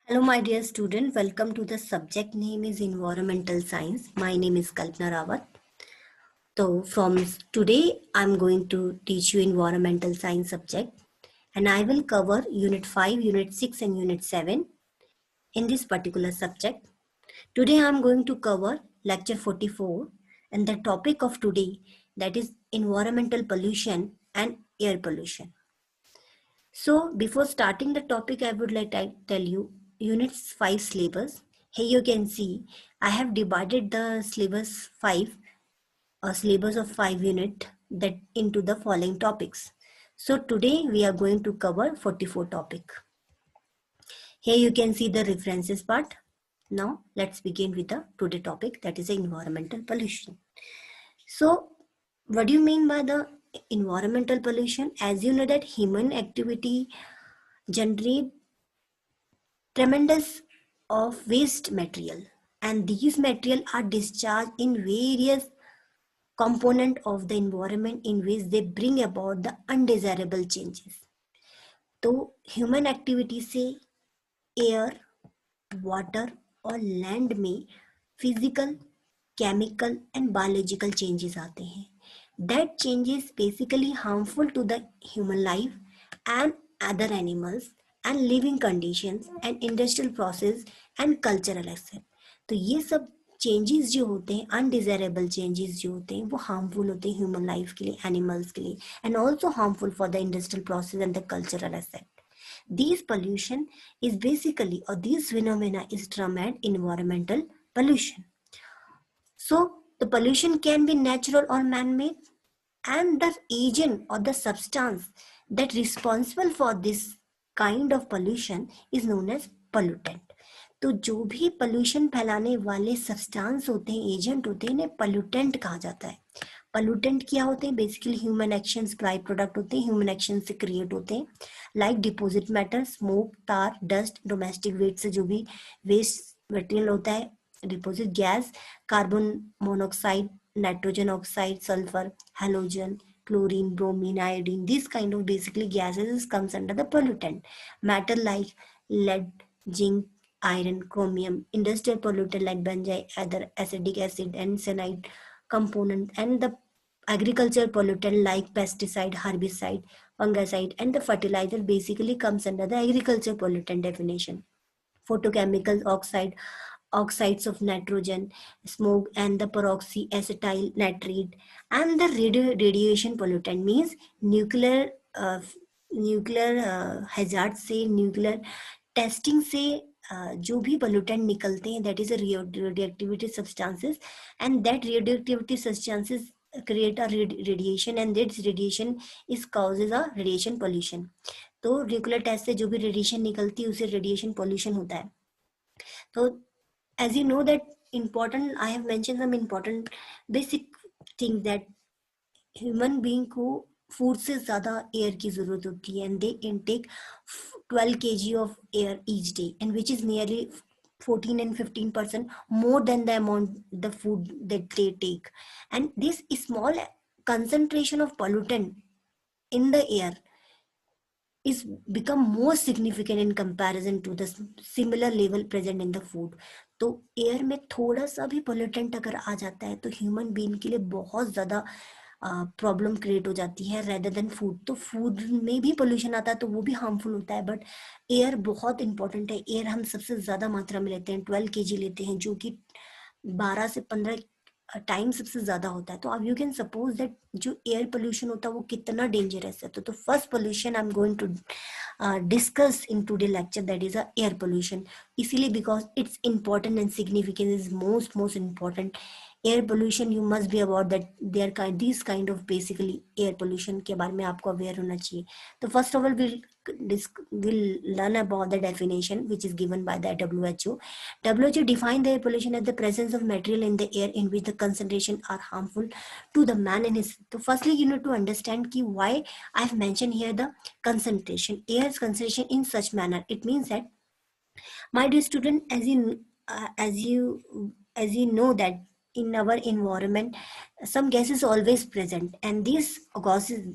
Hello, my dear student. Welcome to the subject name is Environmental Science. My name is Kalpana Rawat. So, from today, I'm going to teach you Environmental Science subject, and I will cover Unit 5, Unit 6, and Unit 7 in this particular subject. Today, I'm going to cover Lecture 44, and the topic of today that is environmental pollution and air pollution. So before starting the topic, I would like to tell you units 5 syllabus. Here you can see I have divided the syllabus 5 or syllabus of 5 unit that into the following topics. So today we are going to cover 44 topic. Here you can see the references part. Now let's begin with the today topic, that is environmental pollution. So what do you mean by the environmental pollution? As you know that human activity generate tremendous of waste material, and these material are discharged in various component of the environment in which they bring about the undesirable changes. तो human activity से air, water और land में physical, chemical and biological changes आते हैं. That changes basically harmful to the human life and other animals and living conditions and industrial process and cultural asset. तो ये सब changes जो होते हैं, अनडिजायरेबल चेंजेस जो होते हैं, वो हार्मफुल होते हैं ह्यूमन लाइफ के लिए, एनिमल्स के लिए, and also harmful for the industrial process and the cultural asset. These pollution is basically, or these phenomena is termed environmental pollution. So the pollution can be natural or man-made, and the agent or the substance that responsible for this kind of pollution is known as pollutant. तो जो भी pollution फैलाने वाले substance होते हैं, agent होते हैं, इन्हें pollutant कहा जाता है. pollutant क्या होते हैं? Basically human actions by product होते हैं, ह्यूमन एक्शन से क्रिएट होते हैं, लाइक डिपोजिट मैटर, स्मोक, तार, डस्ट, डोमेस्टिक वेस्ट से जो भी वेस्ट मटेरियल होता है, deposit gas, carbon monoxide, nitrogen oxide, sulphur, halogen, chlorine, bromine, iodine, this kind of basically gases comes under the pollutant. Matter like lead, zinc, iron, chromium, industrial pollutant like benzene, other acidic acid and cyanide component, and the agriculture pollutant like pesticide, herbicide, fungicide, and the fertilizer basically comes under the agriculture pollutant definition. Photochemicals, oxides of nitrogen, smoke, and the peroxyacetyl nitrate, and the radiation pollutant means nuclear hazard से, nuclear testing से जो भी pollutant निकलते हैं, that is a radioactivity substances, and that radioactivity substances create a radiation, and this radiation is causes a radiation pollution. तो nuclear test से जो भी रेडिएशन निकलती है उसे रेडिएशन पोल्यूशन होता है. तो as you know that important, I have mentioned some important basic thing that human being को फूड से ज़्यादा एयर की ज़रूरत होती है, and they intake 12 kg of air each day, and which is nearly 14 and 15% more than the amount the food that they take. And this small concentration of pollutant in the air is become more significant in comparison to the similar level present in the food. तो air में थोड़ा सा भी pollutant अगर आ जाता है तो human being के लिए बहुत ज़्यादा प्रॉब्लम क्रिएट हो जाती है रेदर देन फूड. तो फूड में भी पोल्यूशन आता है तो वो भी हार्मफुल होता है, बट एयर बहुत इंपॉर्टेंट है. एयर हम सबसे ज़्यादा मात्रा में लेते हैं, 12 kg लेते हैं, जो कि 12 से 15 टाइम सबसे ज़्यादा होता है. तो अब यू कैन सपोज दैट जो एयर पोल्यूशन होता है वो कितना डेंजरस है. तो first pollution I am going to discuss in today lecture, that is a air pollution. इसीलिए because it's important and significant is most important. Air pollution you must be aware that there kind these kind of basically air pollution के बारे में आपको aware होना चाहिए. तो first of all we'll learn about the definition which is given by the WHO. WHO define the air pollution as the presence of material in the air in which the concentration are harmful to the man and his. So firstly you need to understand ki why I've mentioned here the concentration, air's concentration in such manner. It means that, my dear student, as you know that in our environment, some gases always present, and these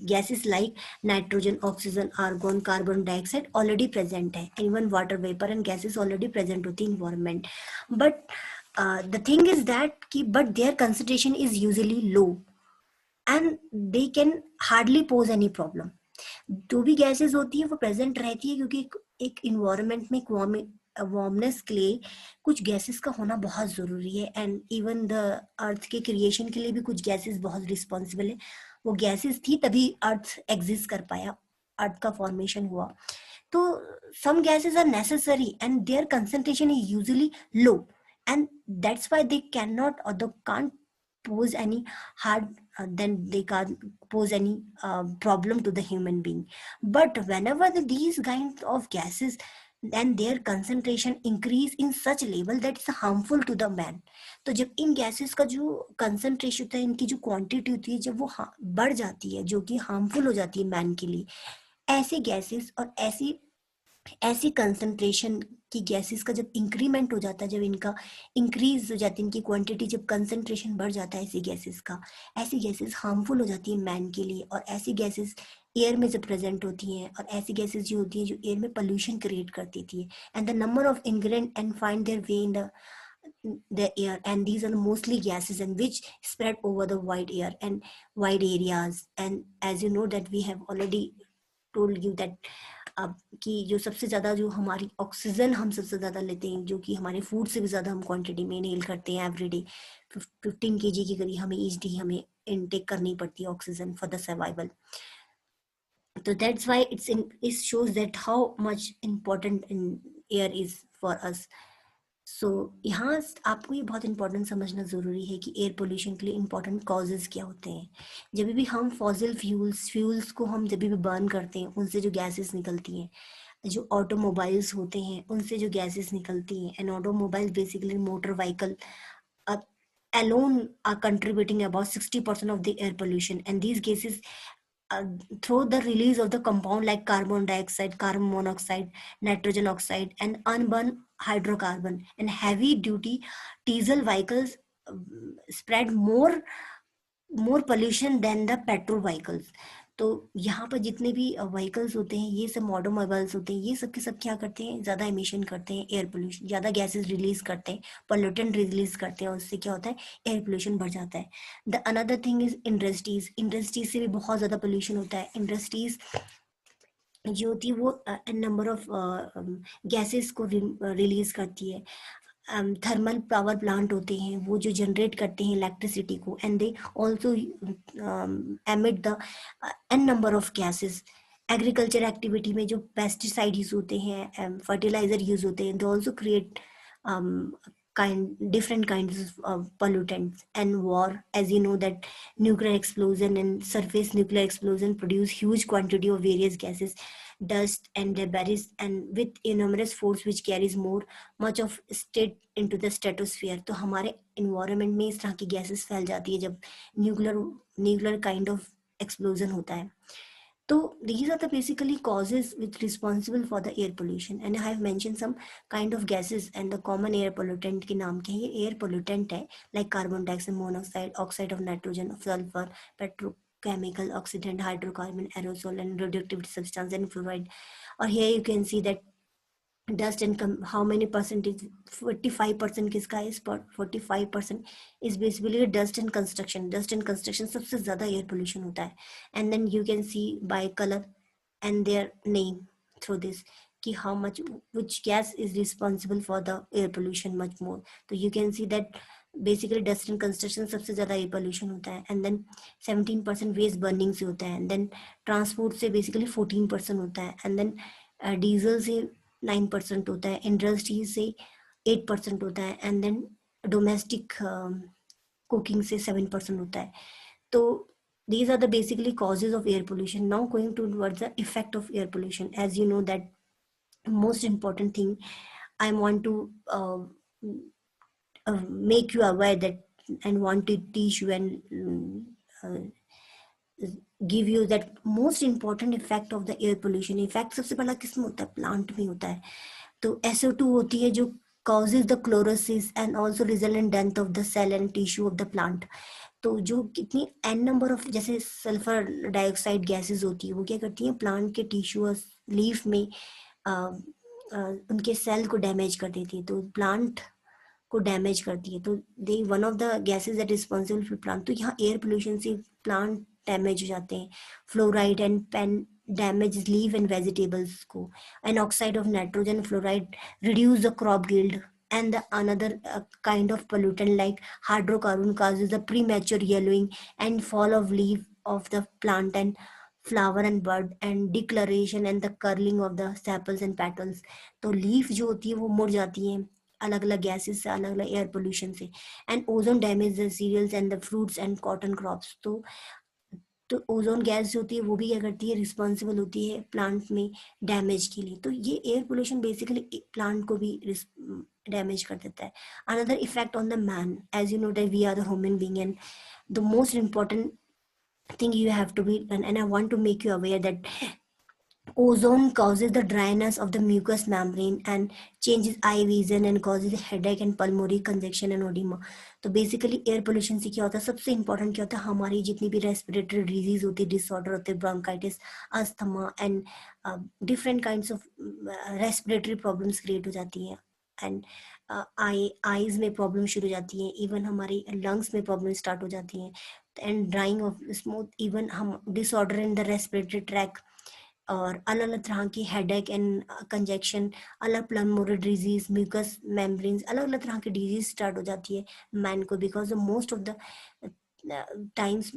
gases like nitrogen, oxygen, argon, carbon dioxide already present है, even water vapor and gases already present होती है environment. But the thing is that but their concentration is usually low and they can hardly pose any problem. जो भी gases होती है वो present रहती है क्योंकि एक इन्वायरमेंट में वार्मनेस के लिए कुछ गैसेस का होना बहुत ज़रूरी है, एंड इवन द अर्थ के क्रिएशन के लिए भी कुछ गैसेस बहुत रिस्पॉन्सिबल है. वो गैसेस थी तभी अर्थ एग्जिस्ट कर पाया, अर्थ का फॉर्मेशन हुआ. तो some gases are necessary and their concentration is usually low, and that's why they cannot or they can't pose any hard then they can't pose any problem to the human being. But whenever these kinds of gases then their concentration increase in such level that it's harmful to the man. तो जब इन gases का जो concentration होता है, इनकी जो quantity होती है, जब वो बढ़ जाती है जो कि हार्मफुल हो जाती है मैन के लिए, ऐसे गैसेस और ऐसी ऐसी कंसंट्रेशन की गैसेस का जब इंक्रीमेंट हो जाता है, जब इनका इंक्रीज हो जाती है, इनकी क्वांटिटी, जब कंसंट्रेशन बढ़ जाता है ऐसी गैसेस का, ऐसी गैसेस हार्मफुल हो जाती है मैन के लिए. और ऐसी गैसेस एयर में जब प्रेजेंट होती हैं, और ऐसी गैसेस जो होती हैं जो एयर में पोल्यूशन क्रिएट करती थी, and the number of ingredient and find their way in the air, and these are mostly gases and which spread over the wide air and wide areas. And as you know that we have already told you that अब कि जो सबसे ज़्यादा जो हमारी oxygen हम सबसे ज़्यादा लेते हैं, जो कि हमारे फूड से भी ज़्यादा हम क्वांटिटी में इनहेल करते हैं एवरीडे, 15 kg की करीब हमें ईच डे हमें इनटेक करनी पड़ती है ऑक्सीजन फॉर द सर्वाइवल. तो that's why it shows that how much important in air is for us. सो यहाँ आपको ये बहुत इंपॉर्टेंट समझना ज़रूरी है कि एयर पोल्यूशन के लिए इंपॉर्टेंट कॉजेज़ क्या होते हैं. जब भी हम फॉसिल फ्यूल्स को हम जब भी बर्न करते हैं, उनसे जो गैसेस निकलती हैं, जो ऑटोमोबाइल्स होते हैं उनसे जो गैसेस निकलती हैं, and automobiles basically motor vehicle alone are contributing about 60% of the air pollution, and these gases through the release of the compound like carbon dioxide, carbon monoxide, nitrogen oxide, and unburned hydrocarbon, and heavy duty diesel vehicles spread more pollution than the petrol vehicles. तो यहाँ पर जितने भी vehicles होते हैं, ये सब automobiles होते हैं, ये सब के सब क्या करते हैं, ज़्यादा इमिशन करते हैं, एयर पोल्यूशन, ज़्यादा गैसेस रिलीज करते हैं, पोल्यूटेंट रिलीज करते हैं, और उससे क्या होता है, एयर पोल्यूशन बढ़ जाता है. The another thing is industries से भी बहुत ज़्यादा पोल्यूशन होता है. इंडस्ट्रीज जो होती है वो नंबर ऑफ गैसेस को रिलीज करती है. थर्मल पावर प्लांट होते हैं वो जो जनरेट करते हैं इलेक्ट्रिसिटी को, and they also emit the N number of gases. Agriculture activity में जो पेस्टिसाइड यूज होते हैं, फर्टिलाइजर यूज होते हैं, they also create different kinds of pollutants. And war, as you know that nuclear explosion and surface nuclear explosion produce huge quantity of various gases, dust and debris, and with enormous force which carries much of state into the stratosphere. तो हमारे environment में इस तरह की gases फैल जाती है जब nuclear kind of explosion होता है. So these are the basically causes which responsible for the air pollution, and I have mentioned some kind of gases and the common air pollutant के नाम क्या है. ये air pollutant है like carbon dioxide, monoxide, oxide of nitrogen, sulfur, petrochemical, oxidant, hydrocarbon, aerosol, and radioactive substance and fluoride. Or here you can see that dust and how many percentage, 45% किसका है, 45% is basically dust and construction सबसे ज़्यादा air pollution होता है. And then you can see by color and their name through this कि how much which gas is responsible for the air pollution much more. तो you can see that basically dust and construction सबसे ज़्यादा air pollution होता है. And then 17% waste burning से होता है. And then transport से basically 14% होता है. And then डीजल से 9% होता है, इंडस्ट्री से 8% होता है, एंड देन डोमेस्टिक कुकिंग से 7% होता है. तो these are the basically causes of air pollution. Now going towards the effect of air pollution, as you know that most important thing I want to make you aware that and want to teach you and give you that most important effect of the air pollution. Effect सबसे पहला किस में होता है, plant में होता है. तो SO2 होती है जो causes the chlorosis and also result in death of the cell and tissue of the plant. तो जो कितनी एन नंबर ऑफ जैसे सल्फर डाइऑक्साइड गैसेस होती है वो क्या करती हैं प्लांट के टिश्यू और लीफ में अ, उनके सेल को डैमेज कर देती है, तो प्लांट को डैमेज करती है। तो they one of the gases that responsible for plant, तो यहाँ एयर पोल्यूशन से प्लांट डैमेज हो जाते हैं। Fluoride and pen damage leave and vegetables को, an oxide of nitrogen fluoride reduce the crop yield, and the another kind of pollutant like hydrocarbon causes the premature yellowing and fall of leaf of the plant and flower and bud and decoloration and the curling of the sepals and petals। तो leaf जो होती है वो मुड़ जाती है अलग अलग गैसेस से, अलग अलग एयर पोल्यूशन से। And ozone damage the cereals and the fruits and cotton crops. तो ओजोन गैस जो होती है वो भी क्या करती है, रिस्पॉन्सिबल होती है प्लांट में डैमेज के लिए। तो ये एयर पोल्यूशन बेसिकली प्लांट को भी डैमेज कर देता है। Another effect on the man, as you know that we are the human being and the most important thing you have to be, and I want to make you aware that ozone causes the dryness of the mucous membrane and changes eye vision and causes headache and pulmonary congestion and edema। तो basically air pollution से क्या होता है, सबसे important क्या होता है, हमारी जितनी भी रेस्पिरेटरी डिजीज होती है, डिसऑर्डर होते हैं, bronchitis, asthma and different kinds of respiratory problems create हो जाती हैं। एंड आईज में प्रॉब्लम शुरू हो जाती हैं, इवन हमारी लंग्स में प्रॉब्लम स्टार्ट हो जाती हैं। And drying of smooth, even हम disorder in the respiratory track और अलग अलग तरह की हेडेक एंड कंजेक्शन, अलग प्लमोनरी डिजीज, म्यूकस मेम्ब्रेन्स, अलग अलग तरह की डिजीज स्टार्ट हो जाती है मैन को, because most of the times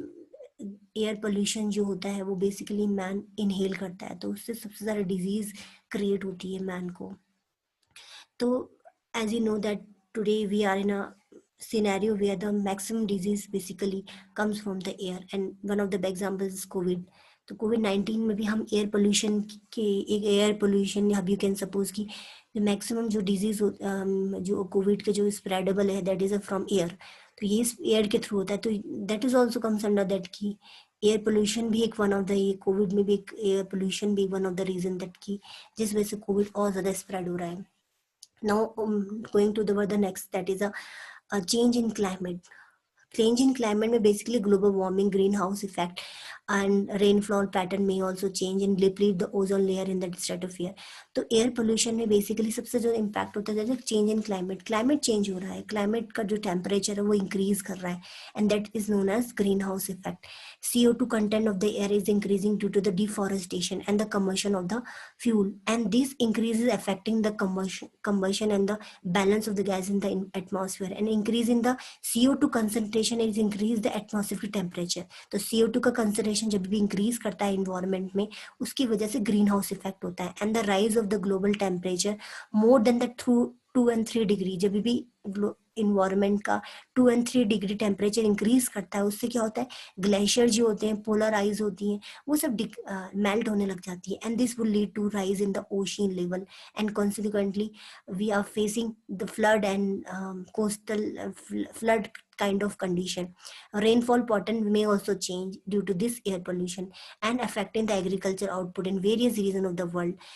air pollution जो होता है वो बेसिकली मैन इनहेल करता है, तो उससे सबसे ज़्यादा डिजीज क्रिएट होती है मैन को। तो as you know that today we are in a scenario where the maximum disease basically comes from the air, and one of the big examples is COVID। तो कोविड-19 में भी हम एयर पोल्यूशन के, एक एयर पोल्यूशन, अब you can suppose कि maximum जो disease जो कोविड के जो स्प्रेडेबल है दैट इज फ्रॉम एयर, तो ये एयर के थ्रू होता है। तो that is also comes under that की एयर पोल्यूशन भी एक वन ऑफ द, ये कोविड में भी एक एयर पोल्यूशन भी one of the reason that की जिस वजह से कोविड और ज़्यादा स्प्रेड हो रहा है। Now going to the next, that is a change in climate। Change in climate में basically global warming, greenhouse effect and rainfall pattern may also change and deplete the ozone layer in the stratosphere। तो air pollution में basically सबसे जो impact होता है जब change in climate, climate change हो रहा है, क्लाइमेट का जो टेम्परेचर है वो इंक्रीज कर रहा है, and that is known as green house effect. CO2 content of the air is increasing due to the deforestation and the combustion of the fuel, and this increase is affecting the combustion and the balance of the gas in the atmosphere, and increase in the CO2 concentration is increase the atmospheric temperature। तो CO2 का concentration जब भी increase करता है environment में, उसकी वजह से green house effect होता है, and the rise of the global temperature more than the 2 and 3 degree, जब भी इन्वायरमेंट का 2 and 3 डिग्री टेम्परेचर इंक्रीज करता है, उससे क्या होता है, ग्लेशियर जो होते हैं, पोलर आइज होती हैं, वो सब मेल्ट होने लग जाती है, and this will lead to rise in the ocean level, and consequently we are facing the flood and coastal flood kind of condition। Rainfall pattern may also change due to this air pollution and affecting the agriculture output in various regions of the world।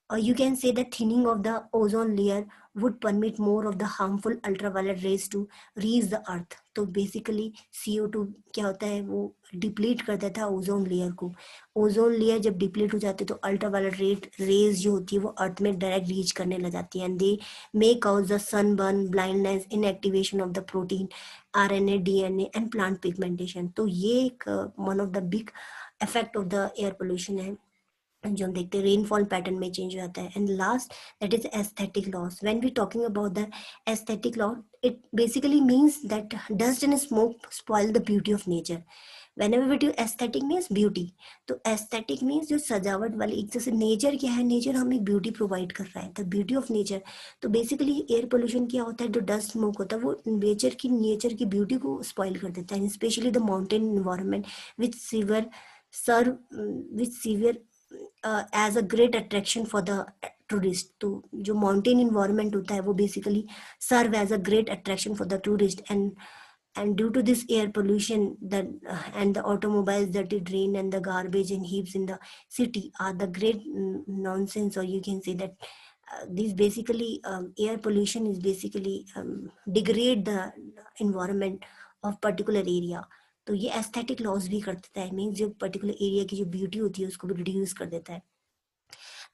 Or you can say the thinning of the ozone layer would permit more of the harmful ultraviolet rays to reach the earth। तो basically CO2 क्या होता है, वो deplete कर देता है ozone layer को। Ozone layer जब डिप्लीट हो जाती है तो अल्ट्रावायलेट रेज जो होती है वो अर्थ में डायरेक्ट रीच करने लग जाती है, and they may cause the sunburn, blindness, inactivation of the protein, RNA, DNA and plant pigmentation. तो ये एक one of the big effect of the air pollution है जो हम देखते हैं, रेनफॉल पैटर्न में चेंज हो जाता है। And last that is aesthetic loss. When we talking about the aesthetic loss, it basically means that dust and smoke spoil the beauty of nature. whenever we do aesthetic means beauty, तो aesthetic means जो सजावट वाली, एक जैसे nature क्या है, nature हमें beauty provide कर रहा है, द ब्यूटी ऑफ नेचर। तो बेसिकली एयर पोल्यूशन क्या होता है, जो डस्ट स्मोक होता है वो नेचर की ब्यूटी को स्पॉइल कर देता है, specially the mountain environment which severe serve which severe as a great attraction for the tourist. तो जो माउंटेन इन्वायरमेंट होता है वो basically serve as a great attraction for the tourist, and due to this air pollution that and the automobiles dirty drain and the garbage and heaps in the city are the great nonsense, or you can say that these basically air pollution is basically degrade the environment of particular area. तो ये aesthetic loss भी कर देता है, means जो particular area की जो beauty होती है उसको भी रिड्यूस कर देता है.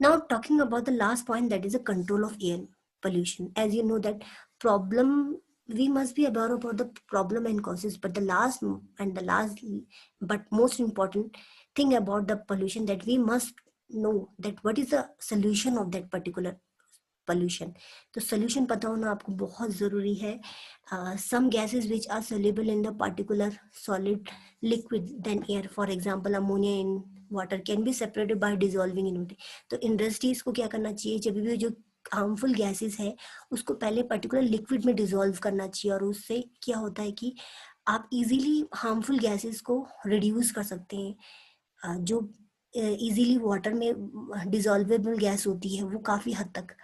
Now talking about the last point, that is the control of air pollution. As you know that problem, we must be aware about the problem and causes, but the last but most important thing about the pollution, that we must know that what is the solution of that particular pollution. तो solution पता होना आपको बहुत ज़रूरी है. Some gases which are soluble in the particular solid liquid than air, for example ammonia in water, can be separated by dissolving in water. तो industries को क्या करना चाहिए, जब भी जो हार्मफुल गैसेस है उसको पहले पर्टिकुलर लिक्विड में डिसॉल्व करना चाहिए, और उससे क्या होता है कि आप इजीली हार्मफुल गैसेस को रिड्यूस कर सकते हैं. जो इजीली वाटर में डिसॉल्वेबल गैस होती है वो काफ़ी हद तक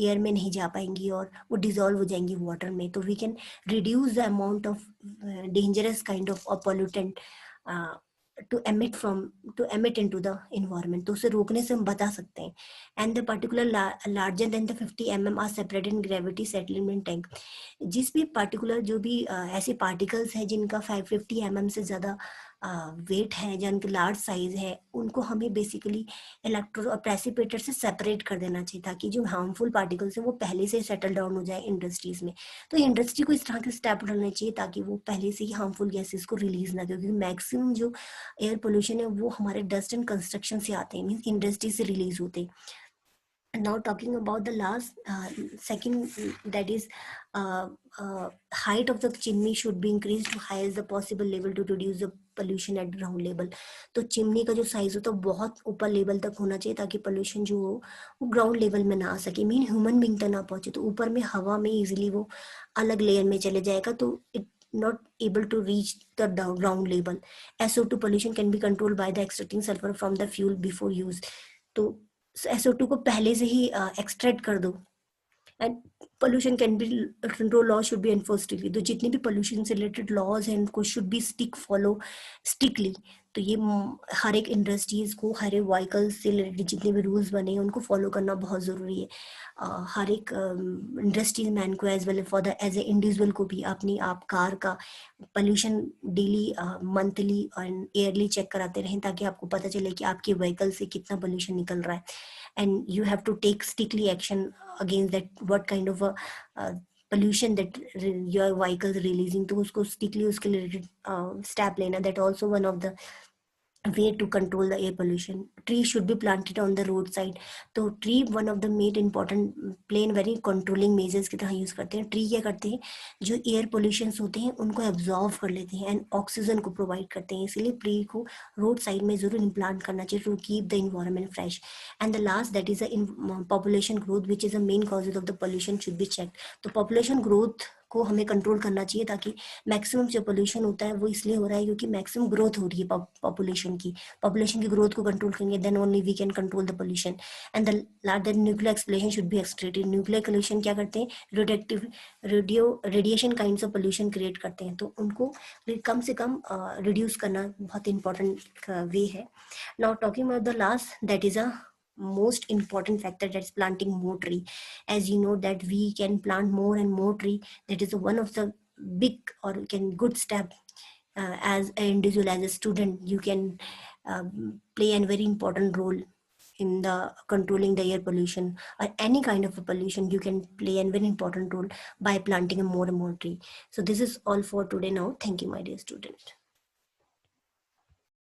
एयर में नहीं जा पाएंगी और वो डिसॉल्व हो जाएंगी वाटर में. तो we can reduce the amount of dangerous kind of pollutant to emit into the environment. तो उसे रोकने से हम बता सकते हैं. And the particular larger than the 50 mm are separated in gravity settlement tank. जिस भी particular जो भी ऐसे particles हैं जिनका 550 mm से ज़्यादा वेट है, जिनके लार्ज साइज है, उनको हमें बेसिकली इलेक्ट्रो और प्रेसिपिटेटर से सेपरेट कर देना चाहिए, ताकि जो हार्मफुल पार्टिकल्स हैं वो पहले से सेटल डाउन हो जाए इंडस्ट्रीज में. तो इंडस्ट्री को इस तरह के स्टेप उठाने चाहिए ताकि वो पहले से ही हार्मफुल गैसेस को रिलीज ना करें, क्योंकि मैक्सिमम जो एयर पोल्यूशन है वो हमारे डस्ट एंड कंस्ट्रक्शन से आते हैं, मीन्स इंडस्ट्री से रिलीज होते हैं. Now talking about the last second, that is height of the chimney should be increased to highest the possible level to reduce the pollution at ground level. तो chimney का जो size होता है बहुत ऊपर लेवल तक होना चाहिए ताकि पोल्यूशन जो हो वो ग्राउंड लेवल में ना आ सके, मीन ह्यूमन बींग तक ना पहुंचे. तो ऊपर में हवा में इजीली वो अलग लेयर में चले जाएगा, तो it not able to reach the ground level. SO2 pollution can be controlled by the extracting sulfur from the fuel before use. तो SO2 को पहले से ही एक्सट्रैक्ट कर दो. And pollution can be control law should be enforce strictly. तो जितने भी pollution से रिलेटेड लॉज हैं उनको शुड बी फॉलो स्ट्रिक्टली. तो ये हर एक इंडस्ट्रीज को, हर एक व्हीकल्स से रिलेटेड जितने भी रूल्स बने हैं उनको फॉलो करना बहुत ज़रूरी है. हर एक इंडस्ट्रीज मैन को as well for the as a individual को भी अपनी आप कार का pollution daily, monthly and yearly check कराते रहें, ताकि आपको पता चले कि आपके व्हीकल से कितना पोल्यूशन निकल रहा है. And you have to take strictly action against that, what kind of a pollution that your vehicle is releasing. तो उसको strictly उसके related step लेना. That also one of the way to control the air pollution. Trees should be planted on the roadside. तो tree one of the main important play in very controlling measures की तरह use करते हैं. Tree क्या करते हैं, जो air pollution होते हैं उनको एब्जॉर्व कर लेते हैं एंड ऑक्सीजन को प्रोवाइड करते हैं. इसलिए ट्री को रोड साइड में जरूर इम्प्लांट करना चाहिए to keep the environment fresh. And the last, that is the population growth which is the main causes of the pollution should be check. तो पॉपुलेशन ग्रोथ को हमें कंट्रोल करना चाहिए, ताकि मैक्सिमम जो पोल्यूशन होता है वो इसलिए हो रहा है क्योंकि मैक्सिमम ग्रोथ हो रही है पॉपुलेशन की ग्रोथ को कंट्रोल करेंगे, then only we can control the pollution. And the last, that nuclear explosion should be extracted. Nuclear pollution क्या करते हैं, radiation kinds of pollution create करते हैं, तो उनको कम से कम रिड्यूस करना बहुत इंपॉर्टेंट वे है. Now talking about the last, that is a most important factor, that's planting more tree. As you know that we can plant more and more tree. That is one of the big or can good step. As an individual, as a student, you can play a very important role in the controlling the air pollution or any kind of a pollution. You can play a very important role by planting a more and more tree. So this is all for today now. Thank you, my dear student.